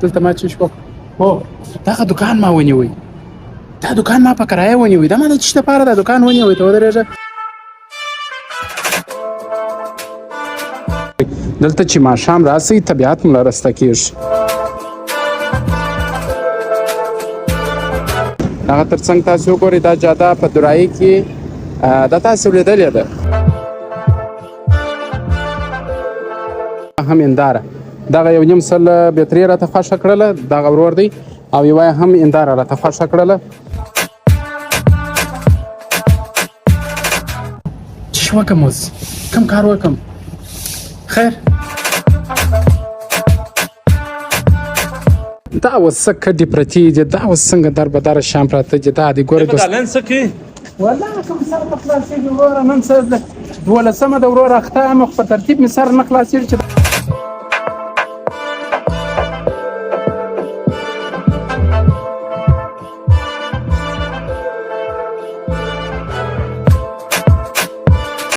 دلته ما څه شو هو دغه دوکان ما ونیوی دا دوکان ما په کرایه ونیوی دا ما د څه لپاره دا دوکان ونیوی ته ودرېږه دلته چې ماښام راسئ طبیعت مو راسته کېږي هغه تر څنګ تاسو وګورئ دا جاده په درایي کې دا تاسو لیدلې ده هم هنداره دغه یو نیم سل بیټرۍ راته خوښه کړله دغه ورور دی او یوه یې هم هنداره راته خوښه کړله څه وکړم اوس کوم کار وکړم خیر دا اوس څه کډې پرتې دي دا اوس څنګه در بدره شیان پراته دي دا دې ګورې دا نن څه کوي والله کوم سر په خلاصېږي وروره نن څه 12مه ده وروره اخته یم خو په ترتیب مې سر نه خلاصېږي چې